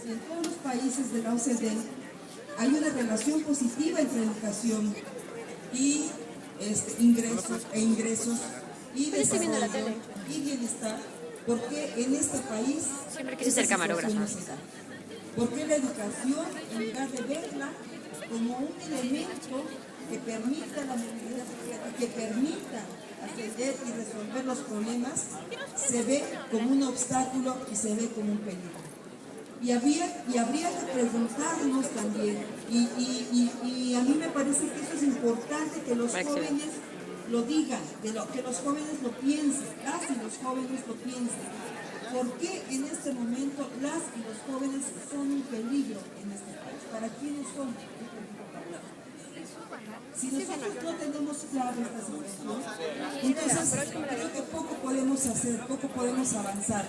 en todos los países de la OCDE hay una relación positiva entre educación y ingresos y desarrollo y bienestar, porque en este país siempre quise ser camarógrafa. Porque la educación, en lugar de verla como un elemento que permita la movilidad, que permita atender y resolver los problemas, se ve como un obstáculo y se ve como un peligro. Y habría que preguntarnos también, y a mí me parece que eso es importante, que los jóvenes lo digan, que los jóvenes lo piensen, las y los jóvenes lo piensen. ¿Por qué en este momento las y los jóvenes son un peligro en este país? ¿Para quiénes son un peligro para nosotros? Si nosotros no tenemos claro esta situación, entonces creo que poco podemos hacer, poco podemos avanzar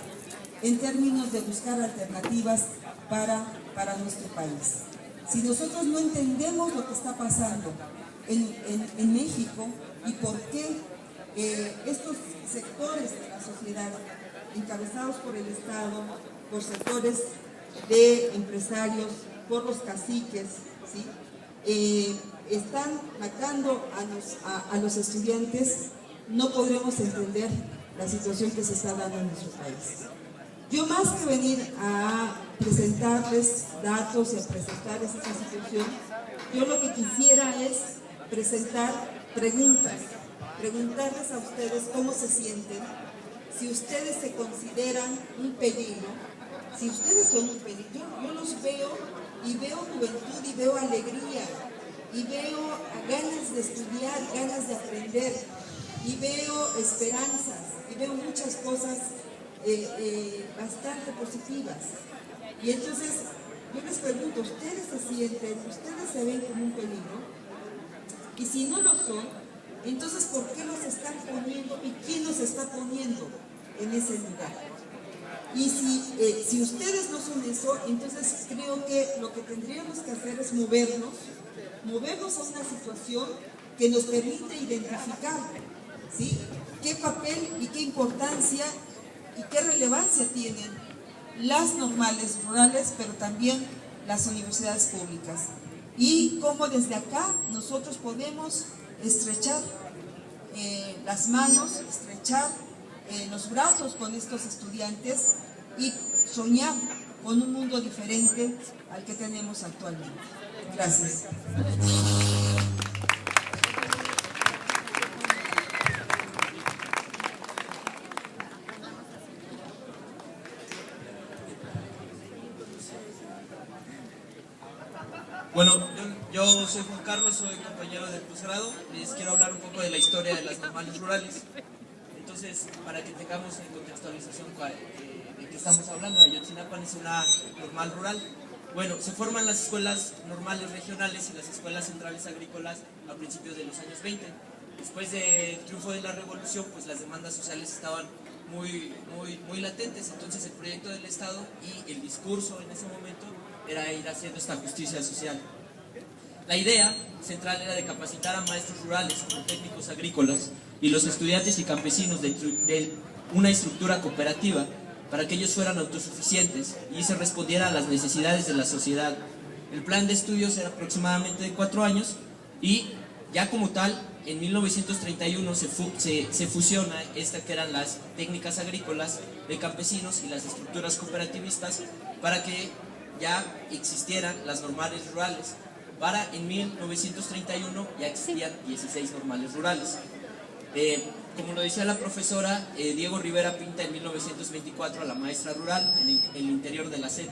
en términos de buscar alternativas para nuestro país. Si nosotros no entendemos lo que está pasando en México y por qué estos sectores de la sociedad, encabezados por el Estado, por sectores de empresarios, por los caciques, ¿sí? Están matando a los estudiantes, no podremos entender la situación que se está dando en nuestro país. Yo, más que venir a presentarles datos y a presentarles esta situación, yo lo que quisiera es presentar preguntarles a ustedes cómo se sienten, si ustedes se consideran un peligro, si ustedes son un peligro. Yo los veo y veo juventud y veo alegría y veo ganas de estudiar, ganas de aprender y veo esperanzas y veo muchas cosas bastante positivas. Y entonces yo les pregunto, ¿ustedes se sienten, ustedes se ven como un peligro? Y si no lo son, entonces ¿por qué los están poniendo y quién los está poniendo en ese lugar? Y si ustedes no son eso, entonces creo que lo que tendríamos que hacer es movernos a una situación que nos permite identificar, ¿sí?, qué papel y qué importancia y qué relevancia tienen las normales rurales, pero también las universidades públicas. Y cómo desde acá nosotros podemos estrechar las manos, estrechar los brazos con estos estudiantes y soñar con un mundo diferente al que tenemos actualmente. Gracias. Bueno, yo soy Juan Carlos, soy compañero del posgrado. Les quiero hablar un poco de la historia de las normales rurales. Entonces, para que tengamos en contextualización de qué estamos hablando, Ayotzinapa es una normal rural. Bueno, se forman las escuelas normales regionales y las escuelas centrales agrícolas a principios de los años 20. Después del triunfo de la revolución, pues las demandas sociales estaban muy latentes. Entonces el proyecto del Estado y el discurso en ese momento era ir haciendo esta justicia social. La idea central era de capacitar a maestros rurales como técnicos agrícolas y los estudiantes y campesinos de una estructura cooperativa para que ellos fueran autosuficientes y se respondiera a las necesidades de la sociedad. El plan de estudios era aproximadamente de 4 años y ya como tal, en 1931 se fusiona esta que eran las técnicas agrícolas de campesinos y las estructuras cooperativistas para que ya existieran las normales rurales. Para en 1931 ya existían 16 normales rurales. Como lo decía la profesora, Diego Rivera pinta en 1924 a la maestra rural en el interior de la SED,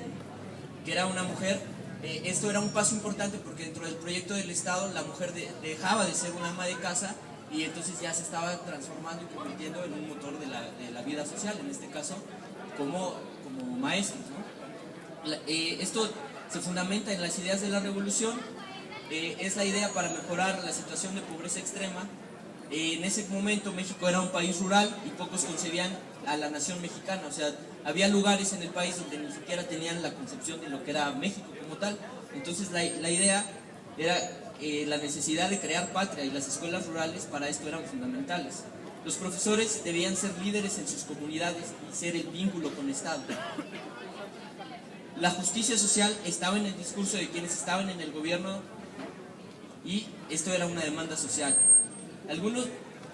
que era una mujer. Esto era un paso importante porque dentro del proyecto del Estado la mujer dejaba de ser una ama de casa y entonces ya se estaba transformando y convirtiendo en un motor de la vida social, en este caso como maestros, ¿no? Esto se fundamenta en las ideas de la revolución. Es la idea para mejorar la situación de pobreza extrema. En ese momento México era un país rural y pocos concebían a la nación mexicana, o sea, había lugares en el país donde ni siquiera tenían la concepción de lo que era México como tal. Entonces la idea era la necesidad de crear patria, y las escuelas rurales para esto eran fundamentales. Los profesores debían ser líderes en sus comunidades y ser el vínculo con el Estado. la justicia social estaba en el discurso de quienes estaban en el gobierno y esto era una demanda social.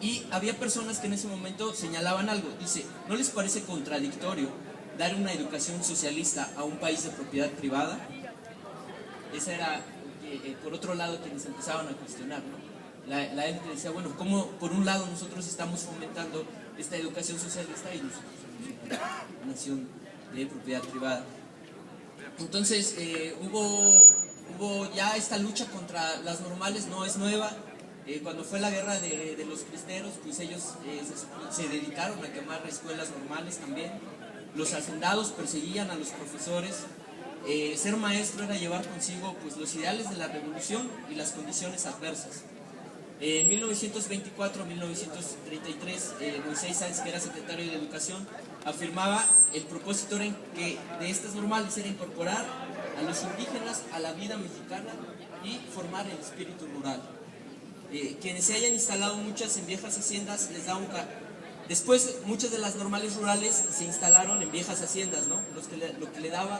Y había personas que en ese momento señalaban algo. Dice, ¿no les parece contradictorio dar una educación socialista a un país de propiedad privada? Esa era, por otro lado, quienes empezaban a cuestionar, ¿no? La gente decía, bueno, ¿cómo por un lado nosotros estamos fomentando esta educación socialista y nosotros somos una nación de propiedad privada? Entonces hubo ya esta lucha contra las normales, no es nueva. Cuando fue la guerra de los cristeros, pues ellos se dedicaron a quemar escuelas normales también. Los hacendados perseguían a los profesores. Ser maestro era llevar consigo pues los ideales de la revolución y las condiciones adversas. En 1924-1933, Moisés Sáenz, que era secretario de Educación, afirmaba el propósito de estas normales era incorporar a los indígenas a la vida mexicana y formar el espíritu rural. Quienes se hayan instalado muchas en viejas haciendas les da después muchas de las normales rurales se instalaron en viejas haciendas, ¿no? Lo que le daba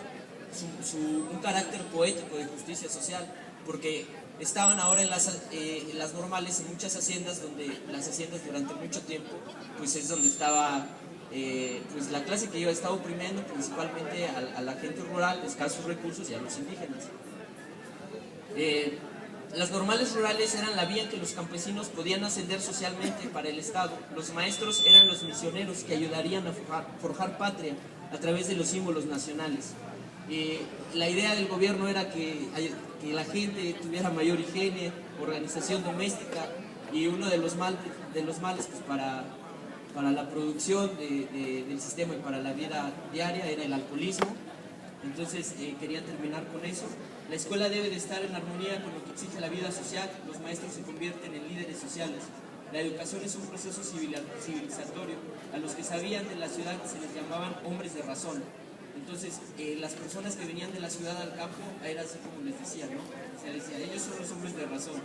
un carácter poético de justicia social, porque estaban ahora en las normales en muchas haciendas, donde las haciendas durante mucho tiempo pues es donde estaba pues la clase que estaba oprimiendo principalmente a la gente rural de escasos recursos y a los indígenas. Las normales rurales eran la vía en que los campesinos podían ascender socialmente para el Estado. Los maestros eran los misioneros que ayudarían a forjar patria a través de los símbolos nacionales. La idea del gobierno era que la gente tuviera mayor higiene, organización doméstica, y uno de los males pues, para la producción del sistema y para la vida diaria era el alcoholismo. Entonces querían terminar con eso. La escuela debe de estar en armonía con lo que exige la vida social. Los maestros se convierten en líderes sociales. La educación es un proceso civilizatorio. A los que sabían de la ciudad se les llamaban hombres de razón. Entonces, las personas que venían de la ciudad al campo, era así como les decían, ¿no? Se les decía, ellos son los hombres de razón.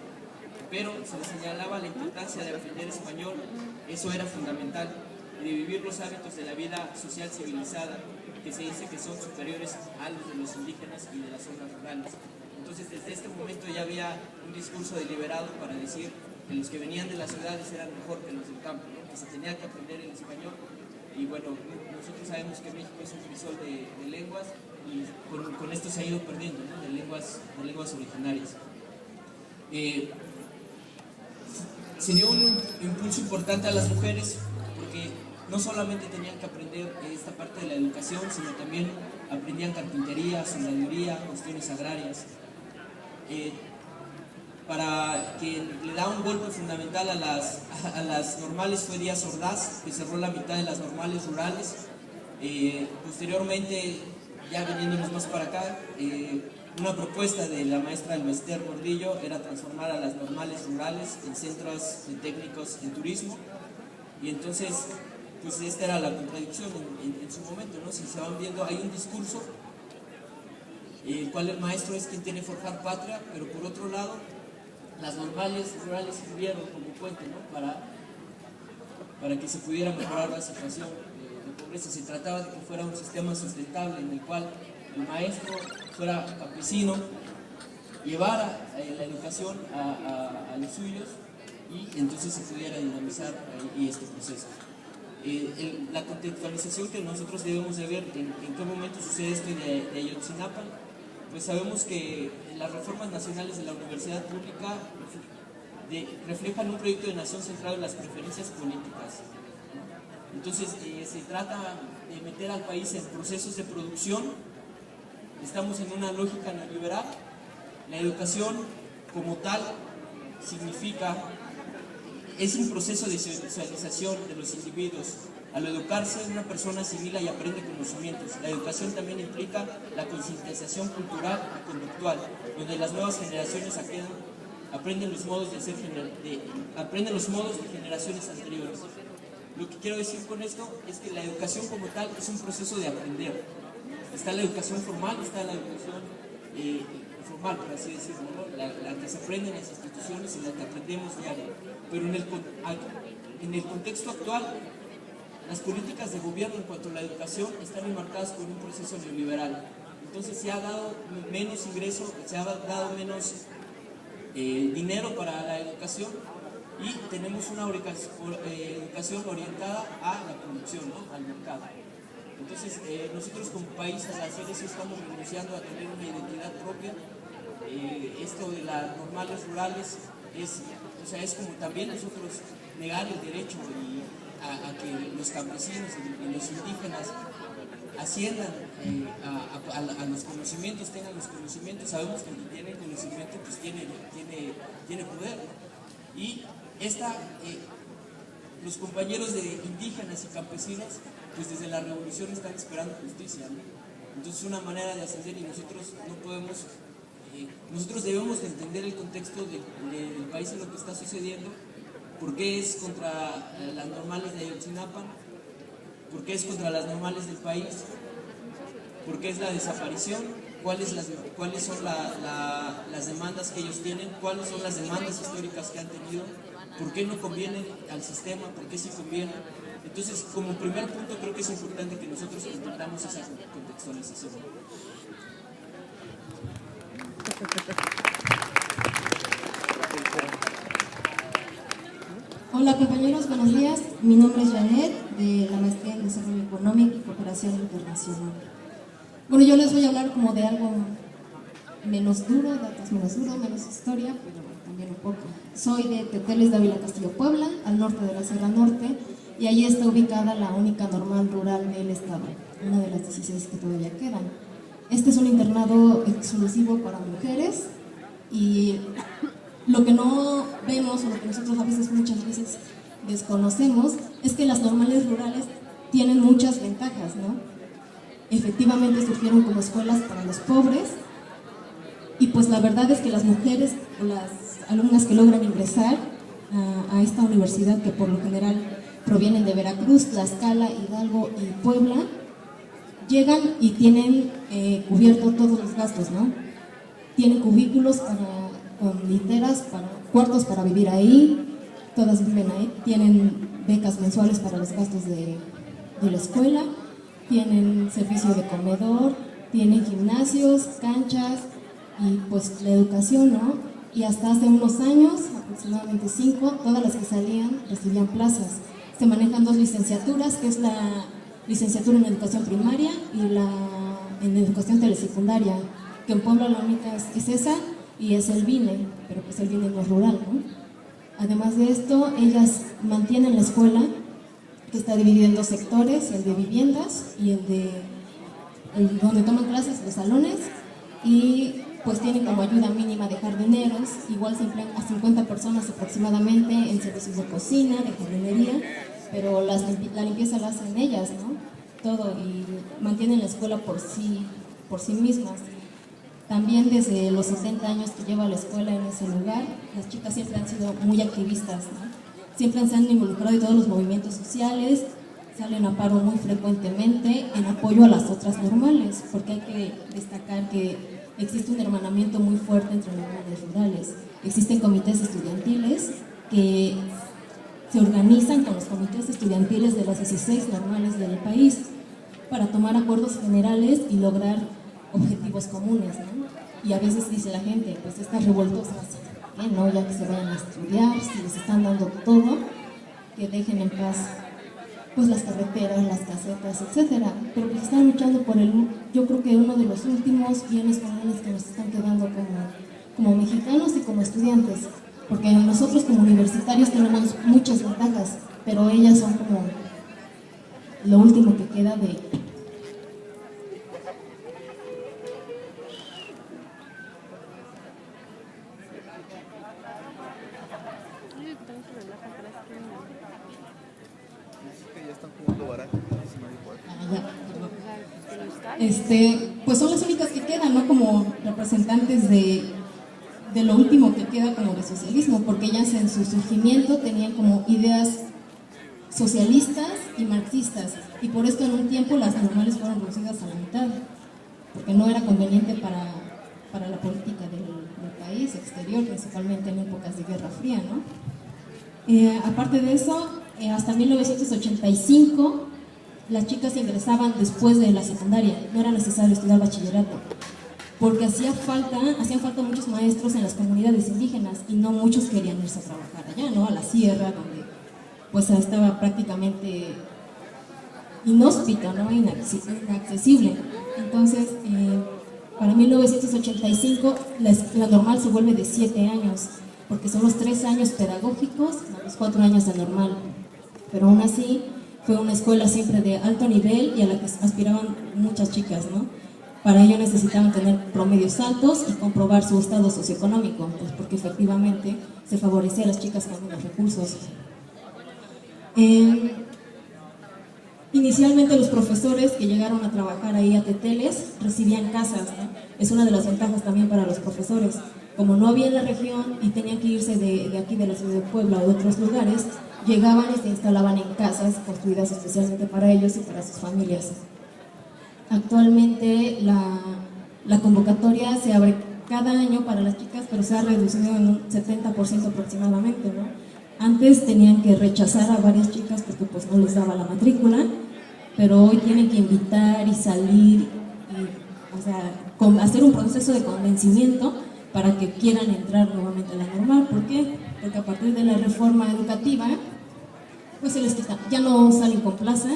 Pero se les señalaba la importancia de aprender español, eso era fundamental, de vivir los hábitos de la vida social civilizada, que se dice que son superiores a los de los indígenas y de las zonas rurales. Entonces, desde este momento ya había un discurso deliberado para decir que los que venían de las ciudades eran mejor que los del campo, ¿no? Que se tenía que aprender el español. Y bueno, nosotros sabemos que México es un crisol de lenguas y con esto se ha ido perdiendo, ¿no? de lenguas originarias. Se dio un impulso importante a las mujeres porque no solamente tenían que aprender esta parte de la educación, sino también aprendían carpintería, soldaduría, cuestiones agrarias. Para quien le da un golpe fundamental a las normales fue Díaz Ordaz, que cerró la mitad de las normales rurales. Posteriormente, ya veniéndonos más para acá, una propuesta de la maestra Elbester Gordillo era transformar a las normales rurales en centros técnicos en turismo. Y entonces, pues esta era la contradicción en su momento, ¿no? Si se van viendo, hay un discurso, el cual el maestro es quien tiene que forjar patria, pero por otro lado, las normales rurales sirvieron como puente, ¿no? para que se pudiera mejorar la situación de pobreza. Se trataba de que fuera un sistema sustentable en el cual el maestro fuera campesino, llevara la educación a los suyos y entonces se pudiera dinamizar este proceso. La contextualización que nosotros debemos de ver en qué momento sucede esto de Ayotzinapa, pues sabemos que las reformas nacionales de la universidad pública reflejan un proyecto de nación centrado en las preferencias políticas. Entonces se trata de meter al país en procesos de producción. Estamos en una lógica neoliberal. La educación como tal es un proceso de socialización de los individuos. Al educarse, una persona asimila y aprende conocimientos. La educación también implica la concientización cultural y conductual, donde las nuevas generaciones aprenden los modos de generaciones anteriores. Lo que quiero decir con esto es que la educación como tal es un proceso de aprender. Está la educación formal, está la educación informal, por así decirlo, ¿no? la que se aprende en las instituciones y la que aprendemos diario. Pero en el contexto actual, las políticas de gobierno en cuanto a la educación están enmarcadas por un proceso neoliberal. entonces se ha dado menos ingreso, se ha dado menos dinero para la educación y tenemos una educación orientada a la producción, ¿no? Al mercado. Entonces nosotros como país al hacer eso estamos renunciando a tener una identidad propia. Esto de las normales rurales es como también nosotros negar el derecho a que los campesinos y los indígenas asciendan a los conocimientos, tengan los conocimientos. Sabemos que el que tiene conocimiento pues tiene poder, ¿no? Y los compañeros de indígenas y campesinos pues desde la revolución están esperando justicia, ¿no? Entonces una manera de ascender, y nosotros no podemos, nosotros debemos de entender el contexto del país y lo que está sucediendo. ¿Por qué es contra las normales de Ayotzinapa? ¿Por qué es contra las normales del país? ¿Por qué es la desaparición? ¿Cuáles son las demandas que ellos tienen? ¿Cuáles son las demandas históricas que han tenido? ¿Por qué no convienen al sistema? ¿Por qué sí convienen? Entonces, como primer punto, creo que es importante que nosotros entendamos esa contextualización. Hola compañeros, buenos días. Mi nombre es Janet, de la Maestría en Desarrollo Económico y Cooperación Internacional. Bueno, yo les voy a hablar como de algo menos duro, datos menos duros, menos historia, pero también un poco. Soy de Teteles de Ávila Castillo, Puebla, al norte de la Sierra Norte, y allí está ubicada la única normal rural del estado, una de las 16 que todavía quedan. Este es un internado exclusivo para mujeres, y lo que no vemos, o lo que nosotros muchas veces desconocemos, es que las normales rurales tienen muchas ventajas, ¿no? Efectivamente surgieron como escuelas para los pobres, y pues la verdad es que las mujeres o las alumnas que logran ingresar a esta universidad, que por lo general provienen de Veracruz, Tlaxcala, Hidalgo y Puebla, llegan y tienen cubierto todos los gastos, ¿no? Tienen cubículos con literas, cuartos para vivir ahí, todas viven ahí, tienen becas mensuales para los gastos de la escuela, tienen servicio de comedor, tienen gimnasios, canchas y pues la educación, ¿no? Y hasta hace unos años, aproximadamente 5, todas las que salían recibían plazas. Se manejan 2 licenciaturas, que es la licenciatura en educación primaria y en educación telesecundaria, que en Puebla la única es esa, y es el BINE, pero pues el BINE no es rural, ¿no? Además de esto, ellas mantienen la escuela, que está dividida en 2 sectores, el de viviendas y donde toman clases, los salones, y pues tienen como ayuda mínima de jardineros, igual se emplean a 50 personas aproximadamente en servicios de cocina, de jardinería, pero la limpieza la hacen ellas, ¿no? Todo, y mantienen la escuela por sí mismas. También desde los 60 años que lleva la escuela en ese lugar, las chicas siempre han sido muy activistas, ¿no? Siempre se han involucrado en todos los movimientos sociales, salen a paro muy frecuentemente en apoyo a las otras normales, porque hay que destacar que existe un hermanamiento muy fuerte entre normales rurales. Existen comités estudiantiles que se organizan con los comités estudiantiles de las 16 normales del país para tomar acuerdos generales y lograr objetivos comunes, ¿no? Y a veces dice la gente, pues estas revoltosas, ¿no? Ya que se vayan a estudiar, si les están dando todo, que dejen en paz pues las carreteras, las casetas, etcétera. Pero pues están luchando por yo creo que uno de los últimos bienes comunes que nos están quedando como mexicanos y como estudiantes, porque nosotros como universitarios tenemos muchas ventajas, pero ellas son como lo último que queda de... Pues son las únicas que quedan, ¿no? Como representantes de lo último que queda como de socialismo, porque ellas en su surgimiento tenían como ideas socialistas y marxistas, y por esto en un tiempo las normales fueron reducidas a la mitad, porque no era conveniente para la política del país exterior, principalmente en épocas de Guerra Fría, ¿no? Aparte de eso, hasta 1985 las chicas ingresaban después de la secundaria, no era necesario estudiar bachillerato, porque hacían falta muchos maestros en las comunidades indígenas y no muchos querían irse a trabajar allá, ¿no? A la sierra, donde pues estaba prácticamente inhóspito, ¿no? Inaccesible. Entonces, para 1985 la normal se vuelve de 7 años, porque son los 3 años pedagógicos, los 4 años de normal. Pero aún así, fue una escuela siempre de alto nivel y a la que aspiraban muchas chicas, ¿no? Para ello necesitaban tener promedios altos y comprobar su estado socioeconómico, pues porque efectivamente se favorecía a las chicas con menos recursos. Inicialmente los profesores que llegaron a trabajar ahí a Teteles recibían casas, ¿no? Es una de las ventajas también para los profesores. Como no había en la región y tenían que irse de aquí de la ciudad de Puebla o de otros lugares, llegaban y se instalaban en casas construidas especialmente para ellos y para sus familias. Actualmente la convocatoria se abre cada año para las chicas, pero se ha reducido en un 70% aproximadamente, ¿no? Antes tenían que rechazar a varias chicas porque pues no les daba la matrícula, pero hoy tienen que invitar y salir, y, o sea, hacer un proceso de convencimiento para que quieran entrar nuevamente a la normal. ¿Por qué? Porque a partir de la reforma educativa, pues se les quita, ya no salen con plaza,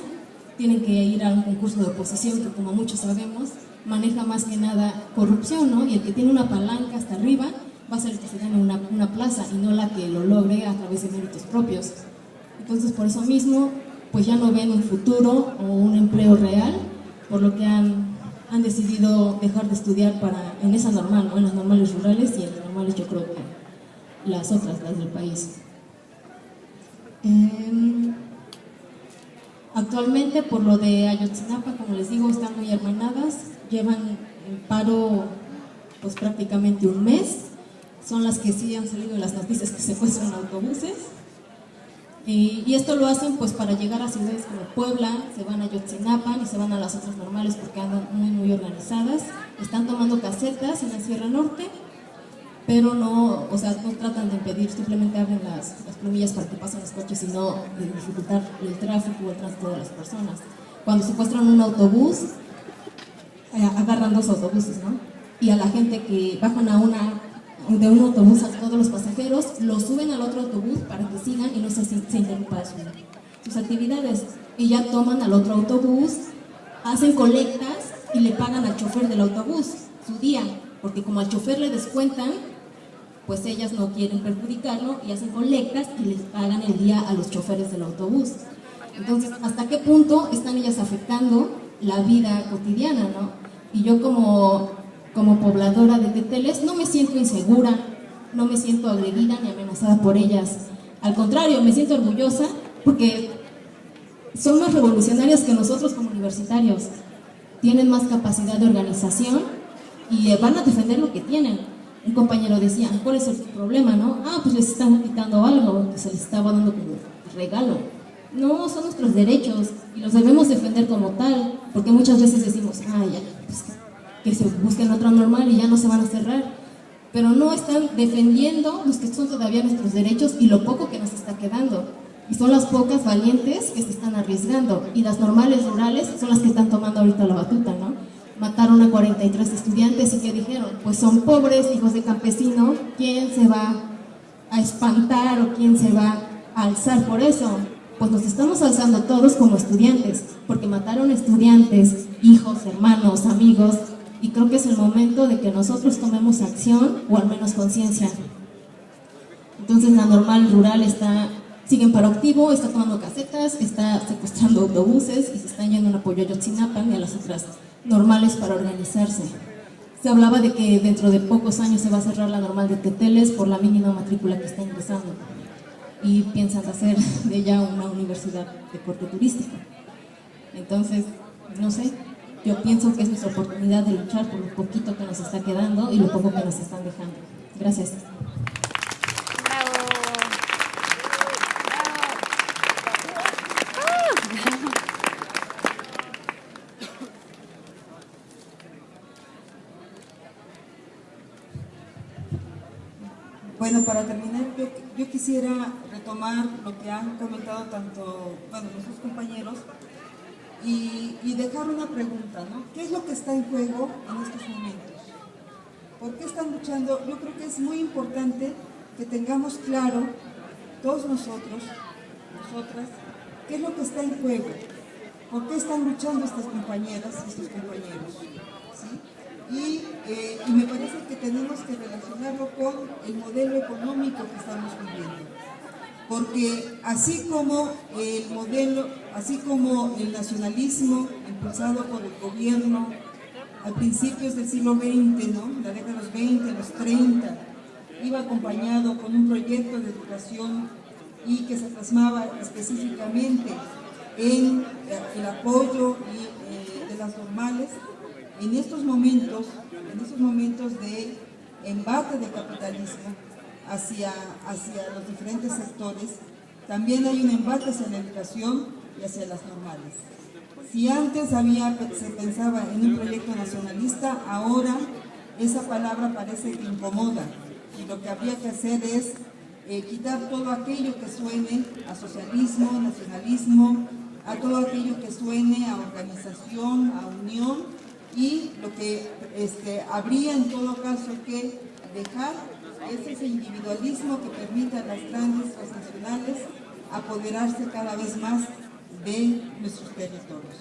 tienen que ir a un concurso de oposición que, como muchos sabemos, maneja más que nada corrupción, ¿no? Y el que tiene una palanca hasta arriba va a ser el que se gane una plaza y no la que lo logre a través de méritos propios. Entonces, por eso mismo, pues ya no ven un futuro o un empleo real, por lo que han decidido dejar de estudiar en esa normal, ¿no? En las normales rurales y en las normales, yo creo que las otras, las del país. Actualmente, por lo de Ayotzinapa, como les digo, están muy hermanadas, llevan en paro pues prácticamente un mes. Son las que sí han salido en las noticias que secuestran autobuses. Y esto lo hacen pues para llegar a ciudades como Puebla, se van a Ayotzinapa y se van a las otras normales porque andan muy organizadas. Están tomando casetas en la Sierra Norte, pero no, o sea, no tratan de impedir, simplemente abren las plumillas para que pasen los coches y no dificultar el tráfico o el tránsito de las personas. Cuando secuestran un autobús, agarran 2 autobuses, ¿no? Y a la gente que bajan de un autobús, a todos los pasajeros, los suben al otro autobús para que sigan y no se interrumpan sus actividades. Y ya toman al otro autobús, hacen colectas y le pagan al chofer del autobús su día, porque como al chofer le descuentan, pues ellas no quieren perjudicarlo y hacen colectas y les pagan el día a los choferes del autobús. Entonces, ¿hasta qué punto están ellas afectando la vida cotidiana, ¿no? Y yo como pobladora de Teteles no me siento insegura, no me siento agredida ni amenazada por ellas. Al contrario, me siento orgullosa porque son más revolucionarias que nosotros como universitarios. Tienen más capacidad de organización y van a defender lo que tienen. Un compañero decía, ¿cuál es el problema, no? Pues les están quitando algo que se les estaba dando como regalo. No, son nuestros derechos y los debemos defender como tal, porque muchas veces decimos, ya, pues que se busquen otra normal y ya no se van a cerrar. Pero no están defendiendo los que son todavía nuestros derechos y lo poco que nos está quedando. Y son las pocas valientes que se están arriesgando. Y las normales rurales son las que están tomando ahorita la batuta, ¿no? Mataron a 43 estudiantes y ¿qué dijeron? Pues son pobres, hijos de campesino, ¿quién se va a espantar o quién se va a alzar por eso? Pues nos estamos alzando todos como estudiantes, porque mataron estudiantes, hijos, hermanos, amigos, y creo que es el momento de que nosotros tomemos acción o al menos conciencia. Entonces la normal rural sigue en paro activo, está tomando casetas, está secuestrando autobuses y se están yendo en apoyo a Ayotzinapa y a las otras normales para organizarse. Se hablaba de que dentro de pocos años se va a cerrar la normal de Teteles por la mínima matrícula que está ingresando y piensan hacer de ella una universidad de corte turístico. Entonces, no sé, yo pienso que es nuestra oportunidad de luchar por lo poquito que nos está quedando y lo poco que nos están dejando. Gracias. Bueno, para terminar, yo quisiera retomar lo que han comentado tanto, los dos compañeros, y dejar una pregunta, ¿no? ¿Qué es lo que está en juego en estos momentos? ¿Por qué están luchando? Yo creo que es muy importante que tengamos claro, todos nosotros, nosotras, qué es lo que está en juego. ¿Por qué están luchando estas compañeras y estos compañeros? ¿Sí? Y me parece que tenemos que relacionarlo con el modelo económico que estamos viviendo. Porque así como el modelo, así como el nacionalismo impulsado por el gobierno a principios del siglo XX, ¿no? La década de los 20, los 30, iba acompañado con un proyecto de educación y que se plasmaba específicamente en el apoyo de las normales. En estos momentos de embate del capitalismo hacia los diferentes sectores, también hay un embate hacia la educación y hacia las normales. Si antes se pensaba en un proyecto nacionalista, ahora esa palabra parece que incomoda, y lo que habría que hacer es quitar todo aquello que suene a socialismo, nacionalismo, a todo aquello que suene a organización, a unión, y lo que habría en todo caso que dejar es ese individualismo que permite a las grandes transnacionales apoderarse cada vez más de nuestros territorios.